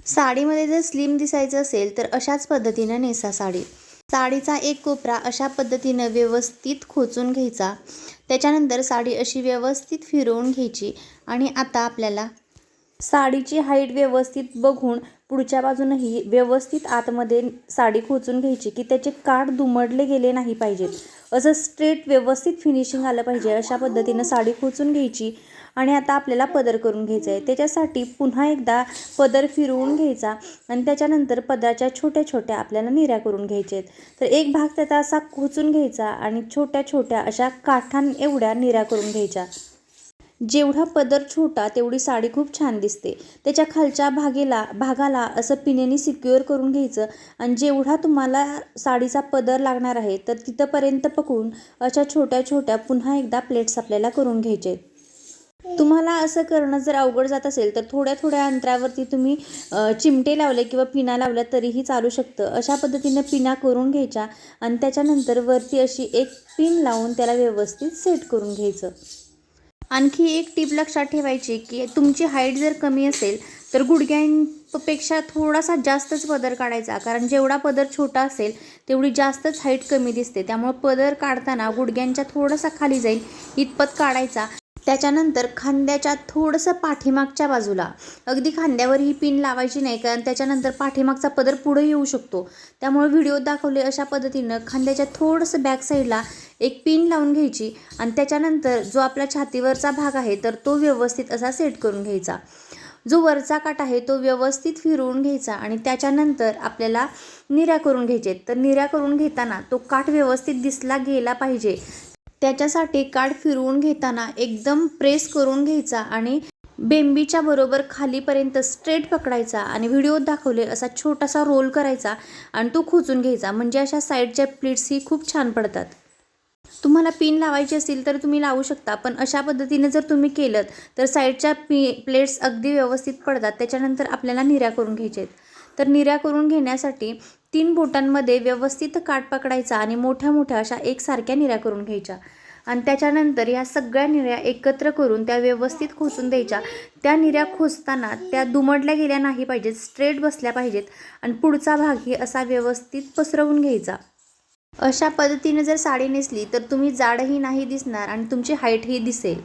साडीमध्ये जर स्लिम दिसायचं असेल तर अशाच पद्धतीनं नेसा साडी. साडीचा एक कोपरा अशा पद्धतीनं व्यवस्थित खोचून घ्यायचा. त्याच्यानंतर साडी अशी व्यवस्थित फिरवून घ्यायची आणि आता आपल्याला साडीची हाईट व्यवस्थित बघून पुढच्या बाजूनही व्यवस्थित आतमध्ये साडी खोचून घ्यायची की त्याचे काठ दुमडले गेले नाही पाहिजेत. असं स्ट्रेट व्यवस्थित फिनिशिंग आलं पाहिजे अशा पद्धतीनं साडी खोचून घ्यायची. आणि आता आपल्याला पदर करून घ्यायचा आहे. त्याच्यासाठी पुन्हा एकदा पदर फिरवून घ्यायचा आणि त्याच्यानंतर पदराच्या छोट्या छोट्या आपल्याला निऱ्या करून घ्यायच्या आहेत. तर एक भाग त्याचा असा खोचून घ्यायचा आणि छोट्या छोट्या अशा काठां एवढ्या निऱ्या करून घ्यायच्या. जेवढा पदर छोटा तेवढी साडी खूप छान दिसते. त्याच्या खालच्या भागाला असं पिनेने सिक्युअर करून घ्यायचं आणि जेवढा तुम्हाला साडीचा पदर लागणार आहे तर तिथंपर्यंत पकडून अशा छोट्या छोट्या पुन्हा एकदा प्लेट्स आपल्याला करून घ्यायचे आहेत. तुम्हाला असं करणं जर अवघड जात असेल तर थोड्या थोड्या अंतरावरती तुम्ही चिमटे लावले किंवा पिना लावल्या तरीही चालू शकतं. अशा पद्धतीनं पिना करून घ्यायच्या आणि त्याच्यानंतर वरती अशी एक पिन लावून त्याला व्यवस्थित सेट करून घ्यायचं. आणखी एक टीप लक्षात ठेवायची की तुमची हाईट जर कमी असेल तर गुडघ्यांपेक्षा थोडासा जास्तच पदर काढायचा, कारण जेवढा पदर छोटा असेल तेवढी जास्तच हाईट कमी दिसते. त्यामुळे पदर काढताना गुडघ्यांच्या थोडासा खाली जाईल इतपत काढायचा. त्याच्यानंतर खांद्याच्या थोडंसं पाठीमागच्या बाजूला, अगदी खांद्यावर ही पिन लावायची नाही कारण त्याच्यानंतर पाठीमागचा पदर पुढे येऊ शकतो. त्यामुळे व्हिडिओत दाखवले अशा पद्धतीनं खांद्याच्या थोडंसं बॅक साईडला एक पिन लावून घ्यायची आणि त्याच्यानंतर जो आपल्या छातीवरचा भाग आहे तर तो व्यवस्थित असा सेट करून घ्यायचा. जो वरचा काठ आहे तो व्यवस्थित फिरवून घ्यायचा आणि त्याच्यानंतर आपल्याला निऱ्या करून घ्यायचे. तर निऱ्या करून घेताना तो काठ व्यवस्थित दिसला गेला पाहिजे. त्याच्यासाठी काठ फिरवून घेताना एकदम प्रेस करून घ्यायचा आणि बेंबीच्या बरोबर खालीपर्यंत स्ट्रेट पकडायचा आणि व्हिडिओत दाखवले असा छोटासा रोल करायचा आणि तो खोचून घ्यायचा. म्हणजे अशा साईडच्या प्लेट्स ही खूप छान पडतात. तुम्हाला पिन लावायची असेल तर तुम्ही लावू शकता, पण अशा पद्धतीने जर तुम्ही केलं तर साईडच्या प्लेट्स अगदी व्यवस्थित पडतात. त्याच्यानंतर आपल्याला निऱ्या करून घ्यायच्या आहेत. तर निऱ्या करून घेण्यासाठी 3 बोटांमध्ये व्यवस्थित काठ पकडायचा आणि मोठ्या मोठ्या अशा एकसारख्या निऱ्या करून घ्यायच्या आणि त्याच्यानंतर या सगळ्या निऱ्या एकत्र करून त्या व्यवस्थित खोचून द्यायच्या. त्या निऱ्या खोचताना त्या दुमडल्या गेल्या नाही पाहिजेत, स्ट्रेट बसल्या पाहिजेत आणि पुढचा भागही असा व्यवस्थित पसरवून घ्यायचा. अशा पद्धतीने जर साडी नेसली तर तुम्ही जाडही नाही दिसणार आणि तुमची हाईटही दिसेल.